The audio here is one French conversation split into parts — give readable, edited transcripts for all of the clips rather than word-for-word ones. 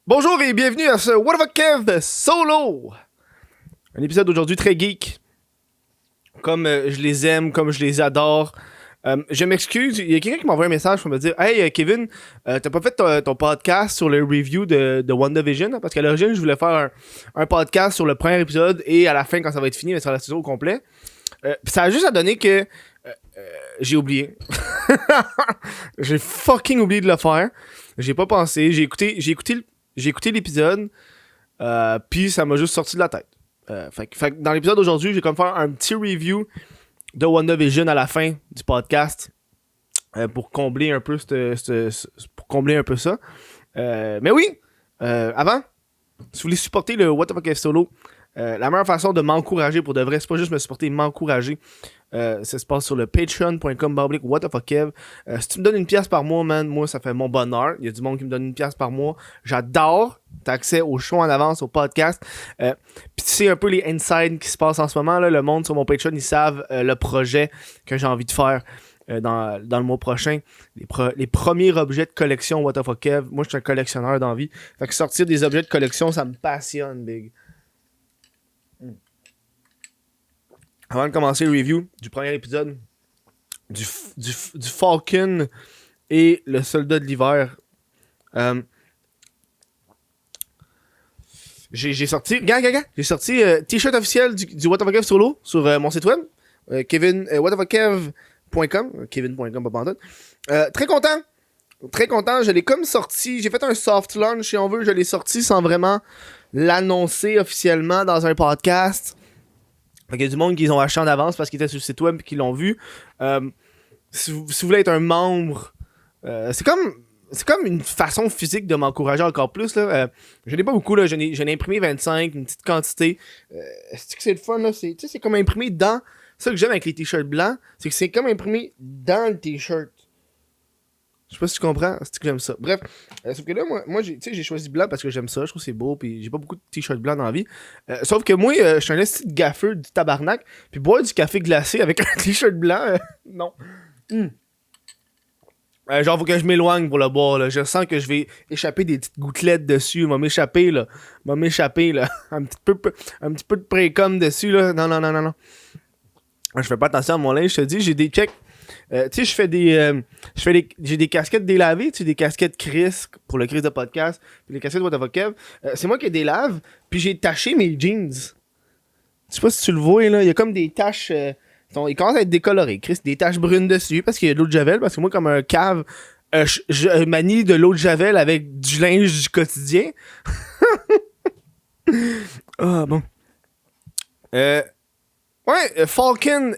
Bonjour et bienvenue à ce What the Fuck Kev solo! Un épisode d'aujourd'hui très geek. Comme je les aime, comme je les adore. Je m'excuse, il y a quelqu'un qui m'a envoyé un message pour me dire Hey Kevin, t'as pas fait ton podcast sur le review de WandaVision? Parce qu'à l'origine, je voulais faire un podcast sur le premier épisode et à la fin, quand ça va être fini, mais sur la saison au complet. Pis ça a juste à donner que j'ai oublié. J'ai fucking oublié de le faire. J'ai pas pensé. J'ai écouté l'épisode, puis ça m'a juste sorti de la tête. Fait que dans l'épisode d'aujourd'hui, j'ai comme faire un petit review de WandaVision à la fin du podcast pour combler un peu ça. Mais oui, avant, si vous voulez supporter le What the Fuck Solo, la meilleure façon de m'encourager pour de vrai, c'est pas juste me supporter, m'encourager. Ça se passe sur le patreon.com/. What the fuck Kev. Si tu me donnes une pièce par mois, man, moi ça fait mon bonheur. Il y a du monde qui me donne une pièce par mois. J'adore. T'as accès au show en avance, au podcast. Puis tu sais un peu les insides qui se passent en ce moment. Là, le monde sur mon Patreon, ils savent le projet que j'ai envie de faire dans le mois prochain. Les premiers objets de collection What the fuck Kev. Moi je suis un collectionneur d'envie. Fait que sortir des objets de collection, ça me passionne, big. Avant de commencer le review du premier épisode du Falcon et le soldat de l'hiver, j'ai sorti t-shirt officiel du What the Fuck Kev solo sur mon site web, whatthefuckkev.com, kevin.com pas pantoute. Très content, je l'ai comme sorti, j'ai fait un soft launch si on veut, je l'ai sorti sans vraiment l'annoncer officiellement dans un podcast. Fait qu'il y a du monde qui ont acheté en avance parce qu'ils étaient sur le site web et qu'ils l'ont vu. Si vous voulez être un membre, c'est comme une façon physique de m'encourager encore plus. Là. Je n'ai pas beaucoup, là. J'en ai imprimé 25, une petite quantité. C'est le fun, là. C'est comme imprimé dans. Ça que j'aime avec les t-shirts blancs, c'est que c'est comme imprimé dans le t-shirt. Je sais pas si tu comprends, c'est que j'aime ça. Bref, sauf que là, moi j'ai choisi blanc parce que j'aime ça, je trouve que c'est beau, puis j'ai pas beaucoup de t-shirts blancs dans la vie. Sauf que moi, je suis un esti de gaffeux du tabarnak, puis boire du café glacé avec un t-shirt blanc, non. Genre, faut que je m'éloigne pour le boire, là. Je sens que je vais échapper des petites gouttelettes dessus, m'a m'échapper, là. un petit peu de pré-com dessus, là. Non. Je fais pas attention à mon linge, je te dis, j'ai des checks. Tu sais, j'ai des casquettes délavées, tu sais, des casquettes Chris pour le Chris de podcast, puis les casquettes What the Fuck Kev. C'est moi qui délave, puis j'ai taché mes jeans. Je sais pas si tu le vois, là, il y a comme des taches, ils commencent à être décolorés, Chris, des taches brunes dessus, parce qu'il y a de l'eau de javel, parce que moi, comme un cave, je manie de l'eau de javel avec du linge du quotidien. Ah, bon. Falcon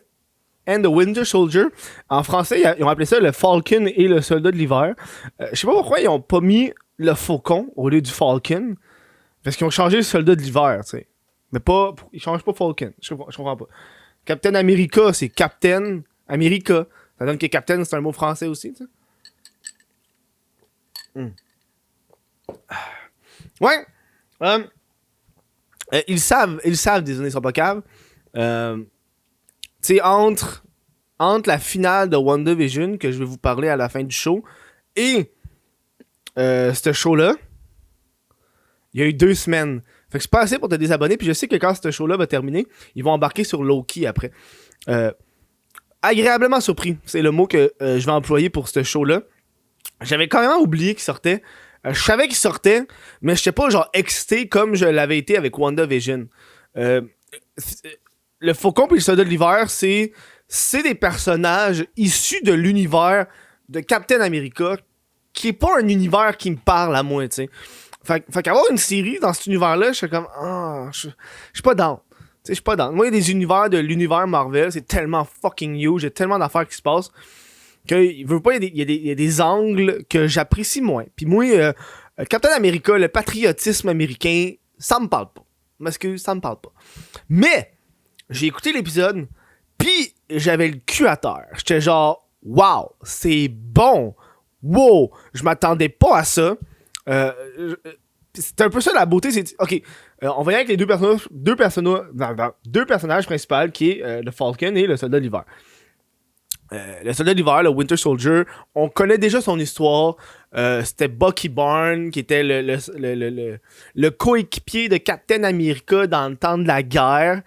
and the Winter Soldier. En français, ils ont appelé ça le Falcon et le soldat de l'hiver. Je sais pas pourquoi ils ont pas mis le faucon au lieu du Falcon. Parce qu'ils ont changé le soldat de l'hiver, tu sais. Mais pas. Ils changent pas Falcon. Je comprends pas. Captain America, c'est Captain America. Ça donne que Captain, c'est un mot français aussi, tu sais. Ouais. Ils savent, désolé, ils sont pas caves. Tu sais, entre la finale de WandaVision, que je vais vous parler à la fin du show, et ce show-là, il y a eu 2 semaines. Fait que c'est pas assez pour te désabonner, puis je sais que quand ce show-là va terminer, ils vont embarquer sur Loki après. Agréablement surpris, c'est le mot que je vais employer pour ce show-là. J'avais quand même oublié qu'il sortait. Je savais qu'il sortait, mais j'étais pas genre excité comme je l'avais été avec WandaVision. Le Faucon et le soldat de l'hiver, c'est des personnages issus de l'univers de Captain America, qui est pas un univers qui me parle à moi, tu sais. Fait qu'avoir une série dans cet univers-là, je suis comme, je suis pas down. Tu sais, je suis pas down. Moi, il y a des univers de l'univers Marvel, c'est tellement fucking huge, il y a tellement d'affaires qui se passent, qu'il veut pas, il y a des angles que j'apprécie moins. Puis moi, Captain America, le patriotisme américain, ça me parle pas. M'excuse, ça me parle pas. Mais j'ai écouté l'épisode, pis j'avais le cul à terre. J'étais genre, wow, c'est bon. Wow, je m'attendais pas à ça. C'est un peu ça la beauté. C'est, ok, on va y aller avec les deux personnages principaux, qui est le Falcon et le soldat de l'hiver. le soldat d'hiver, le Winter Soldier, on connaît déjà son histoire. C'était Bucky Barnes, qui était le coéquipier de Captain America dans le temps de la guerre,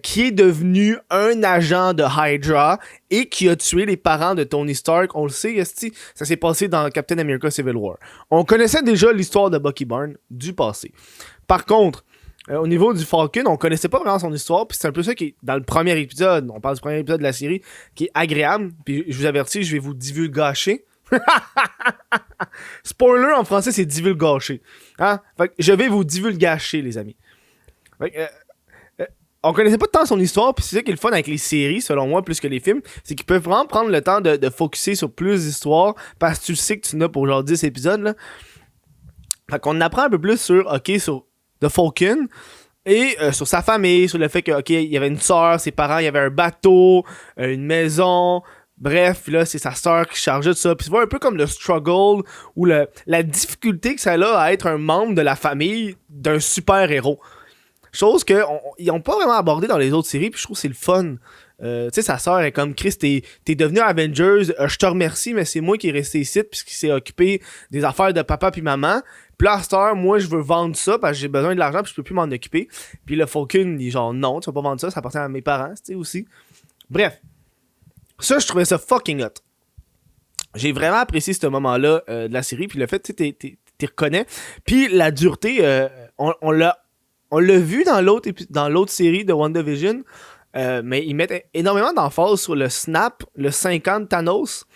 qui est devenu un agent de Hydra et qui a tué les parents de Tony Stark. On le sait, esti, ça s'est passé dans Captain America Civil War. On connaissait déjà l'histoire de Bucky Barnes du passé. Par contre, au niveau du Falcon, on connaissait pas vraiment son histoire, puis c'est un peu ça qui est dans le premier épisode, on parle du premier épisode de la série, qui est agréable, puis je vous avertis, je vais vous divulgacher. Spoiler en français, c'est divulgacher. Hein? Fait que je vais vous divulgacher, les amis. Fait que, on connaissait pas tant son histoire, puis c'est ça qui est le fun avec les séries, selon moi, plus que les films, c'est qu'ils peuvent vraiment prendre le temps de focusser sur plus d'histoires, parce que tu sais que tu n'as pour genre 10 épisodes, là. Fait qu'on apprend un peu plus sur The Falcon et sur sa famille, sur le fait que il y avait une soeur, ses parents, il y avait un bateau, une maison, bref, là c'est sa soeur qui chargeait de ça. Puis tu vois un peu comme le struggle ou la difficulté que ça a à être un membre de la famille d'un super héros. Chose qu'ils n'ont pas vraiment abordé dans les autres séries, puis je trouve que c'est le fun. Tu sais, sa soeur est comme Chris, t'es devenu Avengers, je te remercie, mais c'est moi qui est resté ici puisqu'il s'est occupé des affaires de papa puis maman. Puis là, à cette heure, moi je veux vendre ça parce que j'ai besoin de l'argent puis je peux plus m'en occuper. Puis le Falcon, il est genre non, tu vas pas vendre ça, ça appartient à mes parents, tu sais aussi. Bref, ça je trouvais ça fucking hot. J'ai vraiment apprécié ce moment-là de la série, puis le fait, tu sais, t'y reconnais. Puis la dureté, on l'a vu dans l'autre série de WandaVision. Mais ils mettent énormément d'emphase sur le snap, le 50 Thanos,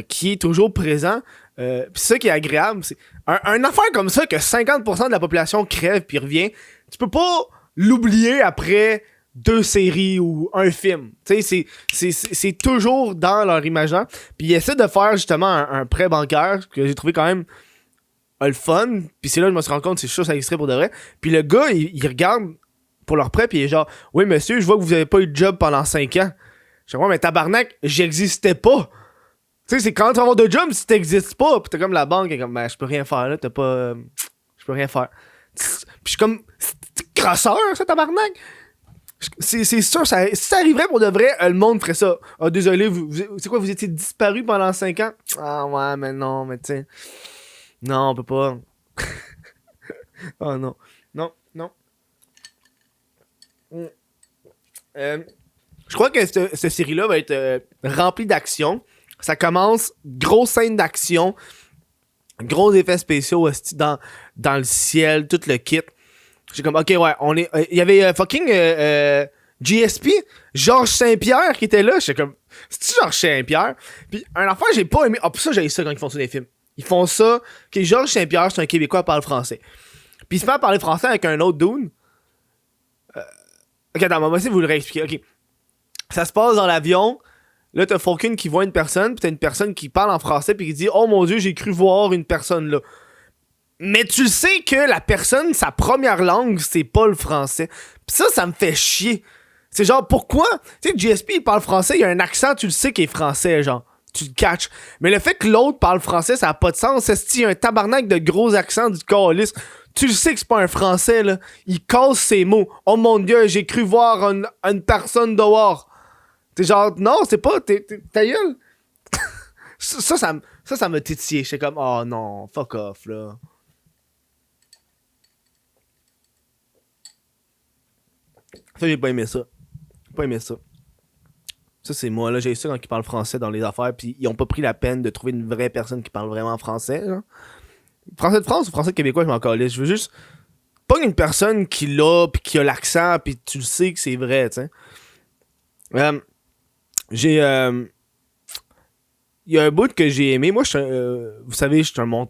qui est toujours présent. Pis ça qui est agréable, c'est un affaire comme ça que 50% de la population crève puis revient. Tu peux pas l'oublier après 2 séries ou un film. Tu sais, c'est toujours dans leur imaginaire. Puis ils essaient de faire justement un prêt bancaire que j'ai trouvé quand même le fun. Puis c'est là que je me suis rendu compte que c'est sûr ça existerait pour de vrai. Puis le gars, il regarde pour leur prêt, pis il est genre, oui, monsieur, je vois que vous avez pas eu de job pendant 5 ans. Je dis, ouais, mais tabarnak, j'existais pas. Tu sais, c'est quand tu vas avoir de job si t'existes pas. Pis t'es comme la banque, est comme, ben, je peux rien faire, là, t'as pas. Je peux rien faire. Pis je suis comme, c'est crasseur, ça, tabarnak. C'est sûr, si ça arriverait pour de vrai, le monde ferait ça. Ah, désolé, c'est quoi, vous étiez disparu pendant 5 ans? Ah, ouais, mais non, mais tu sais. Non, on peut pas. Oh, non. Non. Je crois que cette série-là va être remplie d'action. Ça commence, grosse scène d'action, gros effets spéciaux dans le ciel, tout le kit. J'ai comme, ok, ouais, on est. Il y avait fucking GSP, Georges Saint-Pierre qui était là. J'étais comme, c'est-tu Georges Saint-Pierre? Puis un enfant, j'ai pas aimé. Ah, pour ça, j'ai ça quand ils font ça dans les films. Ils font ça. Ok, Georges Saint-Pierre, c'est un Québécois qui parle français. Puis il se met à parler français avec un autre dude. Ok, attends, moi aussi, vous le réexpliquer. Ok. Ça se passe dans l'avion. Là, t'as Falcon qui voit une personne. Puis t'as une personne qui parle en français. Puis qui dit, oh mon dieu, j'ai cru voir une personne là. Mais tu sais que la personne, sa première langue, c'est pas le français. Pis ça me fait chier. C'est genre, pourquoi? Tu sais, GSP, il parle français, il y a un accent, tu le sais qu'il est français, genre. Tu le catches. Mais le fait que l'autre parle français, ça a pas de sens. C'est y a un tabarnak de gros accents du calice. Tu le sais que c'est pas un français, là. Il casse ses mots. Oh mon dieu, j'ai cru voir une personne dehors. T'es genre, non, c'est pas. Ta gueule. ça m'a titillé. J'étais comme, oh non, fuck off, là. Ça, j'ai pas aimé ça. Pas aimé ça. Ça, c'est moi, là. J'ai ça quand ils parlent français dans les affaires, puis ils ont pas pris la peine de trouver une vraie personne qui parle vraiment français, genre. Français de France ou français québécois, je m'en calais. Je veux juste pas une personne qui l'a, puis qui a l'accent, puis tu le sais que c'est vrai, tu sais. J'ai. Il y a un bout que j'ai aimé. Moi, vous savez,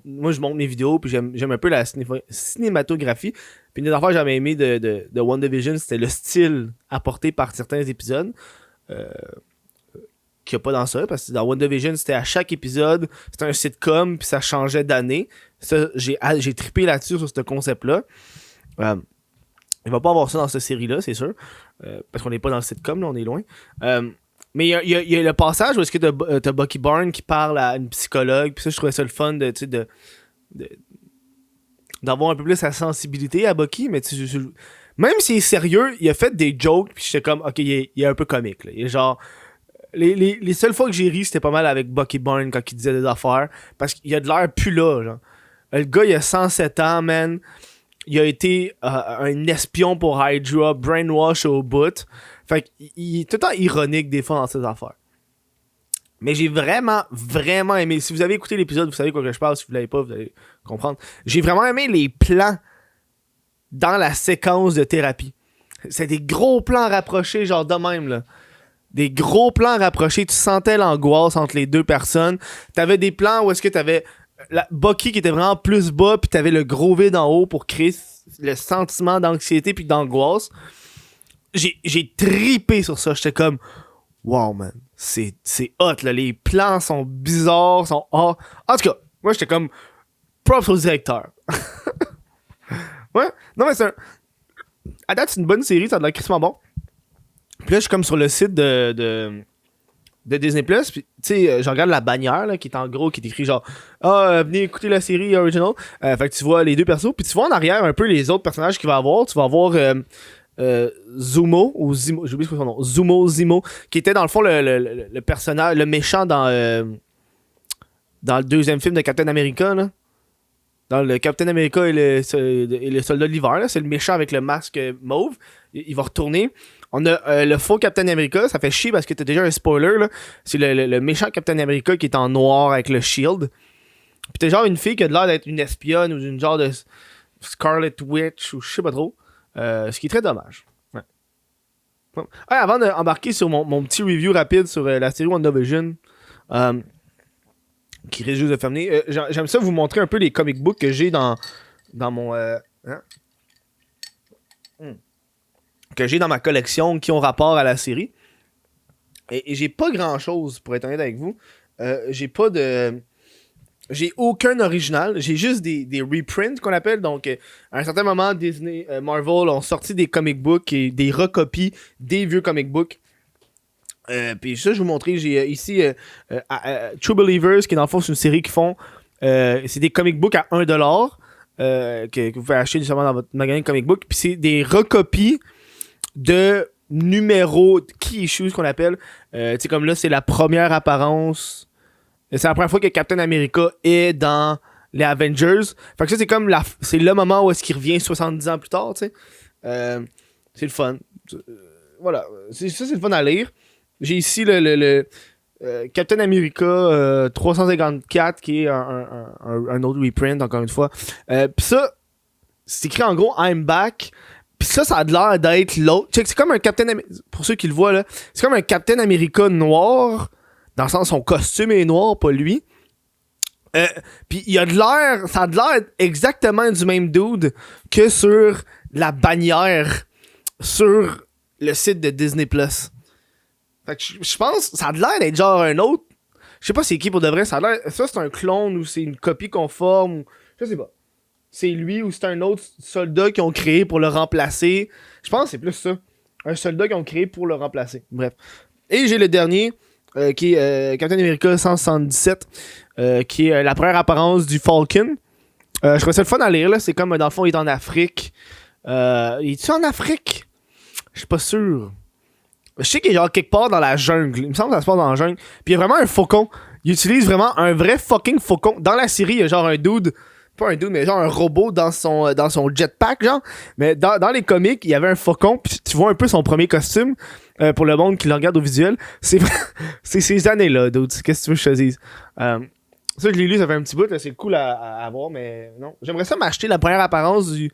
moi, je monte mes vidéos, puis j'aime un peu la cinématographie. Puis une des affaires que j'avais aimé de WandaVision, c'était le style apporté par certains épisodes. Qu'il n'y a pas dans ça, parce que dans WandaVision, c'était à chaque épisode, c'était un sitcom, puis ça changeait d'année. Ça, j'ai trippé là-dessus, sur ce concept-là. Il va pas avoir ça dans cette série-là, c'est sûr. Parce qu'on n'est pas dans le sitcom, là, on est loin. Mais il y a le passage où est-ce que t'as Bucky Barnes qui parle à une psychologue, puis ça, je trouvais ça le fun d'avoir un peu plus sa sensibilité à Bucky, mais même s'il est sérieux, il a fait des jokes, puis j'étais comme, ok, il est un peu comique, là. Il est genre... Les seules fois que j'ai ri, c'était pas mal avec Bucky Barnes quand il disait des affaires. Parce qu'il a de l'air plus là, genre. Le gars, il a 107 ans, man. Il a été un espion pour Hydra, brainwash au bout. Fait qu'il est tout le temps ironique des fois dans ses affaires. Mais j'ai vraiment, vraiment aimé. Si vous avez écouté l'épisode, vous savez quoi que je parle. Si vous l'avez pas, vous allez comprendre. J'ai vraiment aimé les plans dans la séquence de thérapie. C'est des gros plans rapprochés, genre de même, là. Des gros plans rapprochés. Tu sentais l'angoisse entre les deux personnes. T'avais des plans où est-ce que t'avais Bucky qui était vraiment plus bas, puis t'avais le gros vide en haut pour créer le sentiment d'anxiété puis d'angoisse. J'ai trippé sur ça. J'étais comme, wow, man. C'est hot, là. Les plans sont bizarres, sont hot. En tout cas, moi, j'étais comme, props au directeur. Ouais. Non, mais à date, c'est une bonne série, ça a de l'air crissement bon. Puis là, je suis comme sur le site de Disney+, puis tu sais, je regarde la bannière, là, qui est en gros, qui est écrit genre « venez écouter la série original ». Fait que tu vois les deux persos, puis tu vois en arrière un peu les autres personnages qu'il va avoir. Tu vas avoir Zumo, ou Zimo, j'ai oublié son nom, Zimo, qui était dans le fond le personnage, le méchant dans le deuxième film de Captain America, là. Dans le Captain America et le soldat de l'hiver, là, c'est le méchant avec le masque mauve. Il va retourner. On a le faux Captain America, ça fait chier parce que t'as déjà un spoiler, là. C'est le méchant Captain America qui est en noir avec le shield. Puis t'as genre une fille qui a l'air d'être une espionne ou une genre de Scarlet Witch ou je sais pas trop. Ce qui est très dommage. Ouais. Ouais, avant d'embarquer sur mon petit review rapide sur la série WandaVision, qui risque juste de fermer. J'aime ça vous montrer un peu les comic books que j'ai dans mon... que j'ai dans ma collection qui ont rapport à la série. Et j'ai pas grand chose, pour être honnête avec vous. J'ai aucun original. J'ai juste des reprints qu'on appelle. Donc, à un certain moment, Disney, Marvel ont sorti des comic books et des recopies des vieux comic books. Puis ça, je vais vous montrer. J'ai ici True Believers, qui dans le fond, c'est une série qui font. C'est des comic books à 1$. Que vous pouvez acheter justement dans votre magasin de comic book. Puis c'est des recopies de numéros key issues qu'on appelle. Tu sais, comme là, c'est la première apparence. C'est la première fois que Captain America est dans les Avengers. Fait que ça, c'est comme c'est le moment où est-ce qu'il revient 70 ans plus tard, tu sais. C'est le fun. Voilà. Ça, c'est le fun à lire. J'ai ici le Captain America 354 qui est un autre reprint, encore une fois. Pis ça, c'est écrit en gros I'm back. Pis ça a l'air d'être l'autre. C'est comme un Captain America. Pour ceux qui le voient là, c'est comme un Captain America noir. Dans le sens son costume est noir, pas lui. Pis il a de l'air. Ça a de l'air exactement du même dude que sur la bannière sur le site de Disney+. Fait que je pense ça a de l'air d'être genre un autre. Je sais pas c'est qui pour de vrai. Ça a l'air. Ça c'est un clone ou c'est une copie conforme. Ou, je sais pas. C'est lui ou c'est un autre soldat qu'ils ont créé pour le remplacer. Je pense que c'est plus ça. Un soldat qu'ils ont créé pour le remplacer. Bref. Et j'ai le dernier. Qui est Captain America 177, qui est la première apparence du Falcon. Je trouvais ça le fun à lire, là. C'est comme, dans le fond, il est en Afrique. Est-tu en Afrique? Je suis pas sûr. Je sais qu'il est genre quelque part dans la jungle. Il me semble que ça se passe dans la jungle. Puis il y a vraiment un faucon. Il utilise vraiment un vrai fucking faucon. Dans la série, il y a genre un dude... Pas un dude, mais genre un robot dans son jetpack, genre. Mais dans les comics, il y avait un faucon. Puis tu vois un peu son premier costume. Pour le monde qui le regarde au visuel. C'est ces années-là, dude. Qu'est-ce que tu veux que je te dise? Ça, je l'ai lu, ça fait un petit bout. Là, c'est cool à voir, mais non. J'aimerais ça m'acheter la première apparence du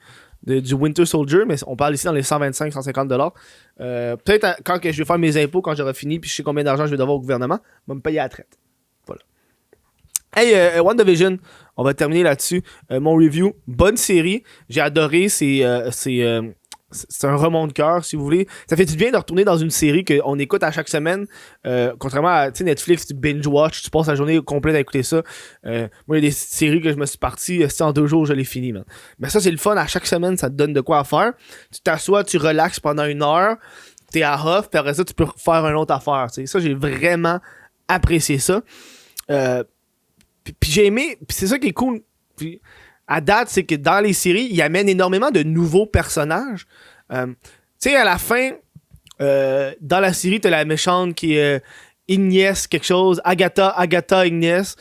Winter Soldier, mais on parle ici dans les 125-150$. Peut-être quand que je vais faire mes impôts, quand j'aurai fini, puis je sais combien d'argent je vais devoir au gouvernement, on va me payer à la traite. Voilà. Hey, WandaVision, on va terminer là-dessus. Mon review, bonne série. J'ai adoré. C'est un remont de cœur, si vous voulez. Ça fait du bien de retourner dans une série qu'on écoute à chaque semaine. Contrairement à Netflix, tu binge-watch, tu passes la journée complète à écouter ça. Moi, il y a des séries que je me suis parti, en 2 jours, je l'ai fini. Man. Mais ça, c'est le fun. À chaque semaine, ça te donne de quoi à faire. Tu t'assois, tu relaxes pendant 1 heure. T'es à off, puis après ça, tu peux faire une autre affaire. T'sais. Ça, j'ai vraiment apprécié ça. Puis j'ai aimé, puis c'est ça qui est cool. Puis, à date, c'est que dans les séries, ils amènent énormément de nouveaux personnages. Tu sais, à la fin, dans la série, t'as la méchante qui est Ignace quelque chose, Agatha Ignace.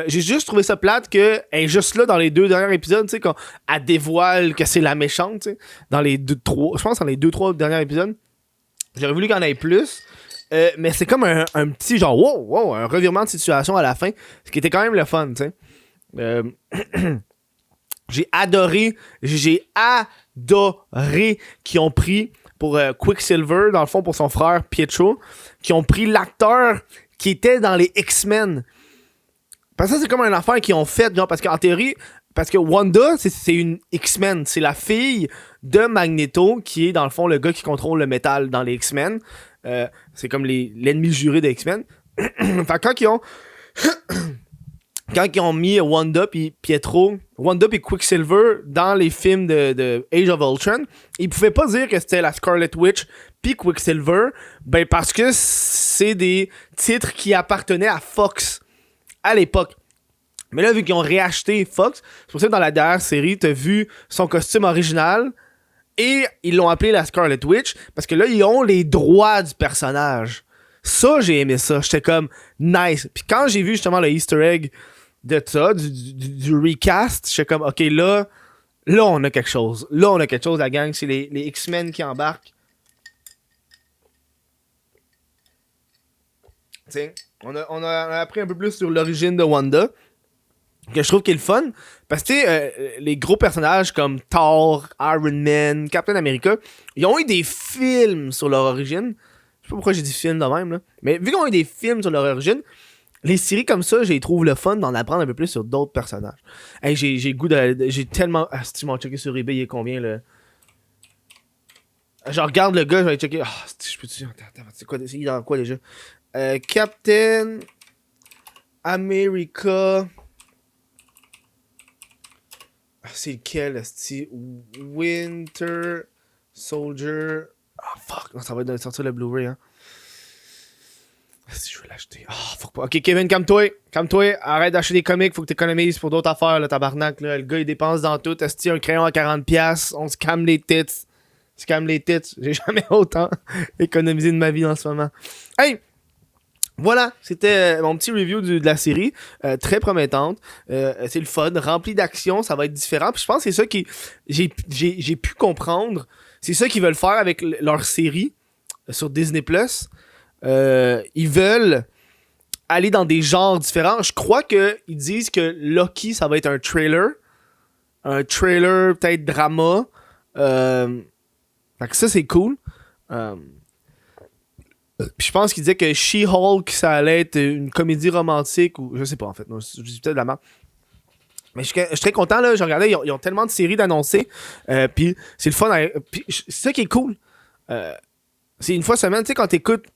J'ai juste trouvé ça plate que elle est juste là dans les 2 derniers épisodes, tu sais, quand elle dévoile que c'est la méchante, tu sais, dans les 2-3, je pense dans les 2-3 derniers épisodes. J'aurais voulu qu'il y en ait plus. Mais c'est comme un petit genre wow, un revirement de situation à la fin, ce qui était quand même le fun, tu sais. J'ai adoré qu'ils ont pris pour Quicksilver, dans le fond pour son frère Pietro, qui ont pris l'acteur qui était dans les X-Men. Parce que ça, c'est comme une affaire qu'ils ont faite, genre, parce qu'en théorie, parce que Wanda, c'est une X-Men, c'est la fille de Magneto, qui est dans le fond le gars qui contrôle le métal dans les X-Men. C'est comme l'ennemi juré des X-Men. Fait que quand ils ont mis Wanda puis Pietro, Wanda puis Quicksilver dans les films de Age of Ultron, ils pouvaient pas dire que c'était la Scarlet Witch puis Quicksilver, ben parce que c'est des titres qui appartenaient à Fox à l'époque. Mais là, vu qu'ils ont réacheté Fox, c'est pour ça que dans la dernière série, t'as vu son costume original et ils l'ont appelé la Scarlet Witch parce que là, ils ont les droits du personnage. Ça, j'ai aimé ça. J'étais comme nice. Puis quand j'ai vu justement le Easter egg de ça, du recast, j'étais comme ok, là, on a quelque chose. Là, on a quelque chose, la gang. C'est les X-Men qui embarquent. T'sais, on a appris un peu plus sur l'origine de Wanda, que je trouve qu'il est le fun. Parce que, tu sais, les gros personnages comme Thor, Iron Man, Captain America, ils ont eu des films sur leur origine. Je sais pas pourquoi j'ai dit film de même, là. Mais vu qu'on a eu des films sur leur origine, les séries comme ça, j'ai trouvé le fun d'en apprendre un peu plus sur d'autres personnages. Hey, j'ai goût de. J'ai tellement. Ah, si tu m'as checké sur eBay, il est combien, là? Je regarde le gars, je vais checker. Ah, je peux te dire. Attends, c'est quoi, c'est dans quoi déjà? Captain America. C'est lequel, c'est Winter Soldier. Ah, fuck. Non, ça va être sortir le Blu-ray, hein. Si je veux l'acheter. Ah, fuck pas. Ok, Kevin, calme-toi. Calme-toi. Arrête d'acheter des comics. Faut que t'économises pour d'autres affaires, là, tabarnak. Là. Le gars, il dépense dans tout. Esti, un crayon à 40$. On se calme les tits. Se calme les tits. J'ai jamais autant économisé de ma vie en ce moment. Hey! Voilà, c'était mon petit review de la série, très promettante, c'est le fun, rempli d'action, ça va être différent, puis je pense que c'est ça qui j'ai pu comprendre, c'est ça qu'ils veulent faire avec leur série sur Disney+. Ils veulent aller dans des genres différents. Je crois qu'ils disent que Loki, ça va être un trailer peut-être drama, fait que ça c'est cool. Puis je pense qu'il disait que She-Hulk, ça allait être une comédie romantique ou je sais pas en fait. Non, je dis peut-être de la merde. Mais je suis très content là. Je regardais, ils ont tellement de séries d'annoncer. Puis c'est le fun. Puis c'est ça qui est cool. C'est une fois semaine, tu sais, quand t'écoutes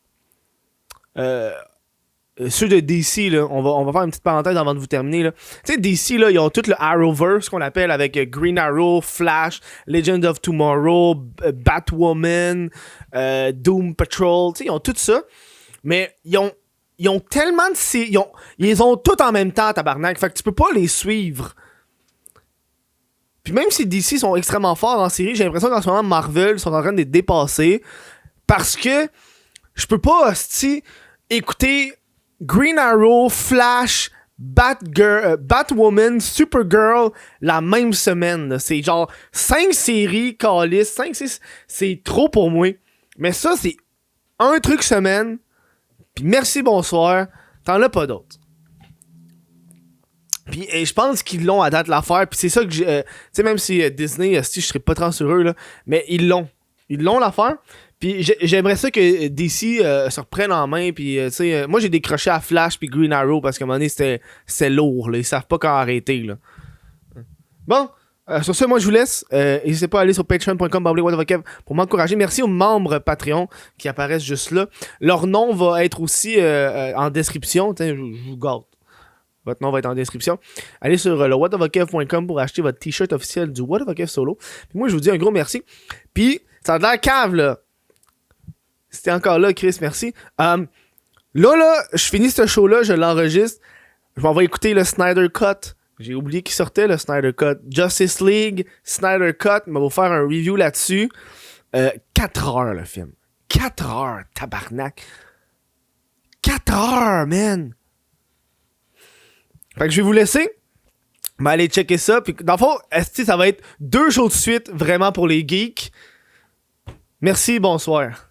ceux de DC, là, on va faire une petite parenthèse avant de vous terminer. Là. Tu sais, DC, là, ils ont tout le Arrowverse qu'on appelle avec Green Arrow, Flash, Legend of Tomorrow, Batwoman, Doom Patrol. Tu sais, ils ont tout ça. Mais ils ont tellement de séries. Ils ont tout en même temps, tabarnak. Fait que tu peux pas les suivre. Puis même si DC sont extrêmement forts en série, j'ai l'impression qu'en ce moment, Marvel sont en train de les dépasser. Parce que je peux pas, hostie, écouter Green Arrow, Flash, Batwoman, Supergirl la même semaine. Là. C'est genre 5 séries, calice, 5-6, c'est trop pour moi. Mais ça, c'est un truc semaine, puis merci, bonsoir, t'en as pas d'autres. Puis je pense qu'ils l'ont à date l'affaire, puis c'est ça que j'ai... tu sais, même si Disney, si je serais pas trop sur eux, là, mais ils l'ont l'affaire. Puis j'aimerais ça que DC se reprenne en main. Puis tu sais, moi j'ai décroché à Flash puis Green Arrow parce qu'à un moment donné c'était lourd. Là. Ils savent pas quand arrêter. Là. Bon, sur ce, moi je vous laisse. N'hésitez pas à aller sur patreon.com pour m'encourager. Merci aux membres Patreon qui apparaissent juste là. Leur nom va être aussi en description. Je vous gâte. Votre nom va être en description. Allez sur le whatofakev.com pour acheter votre t-shirt officiel du What of a Kev Solo. Puis moi je vous dis un gros merci. Puis ça a de l'air cave là. C'était encore là, Chris, merci. Là, je finis ce show-là, je l'enregistre. Je m'en vais écouter le Snyder Cut. J'ai oublié qu'il sortait, le Snyder Cut. Justice League, Snyder Cut. On va vous faire un review là-dessus. 4 heures, le film. 4 heures, tabarnak. 4 heures, man! Fait que je vais vous laisser. Mais allez checker ça. Puis dans le fond, ça va être 2 shows de suite vraiment pour les geeks. Merci, bonsoir.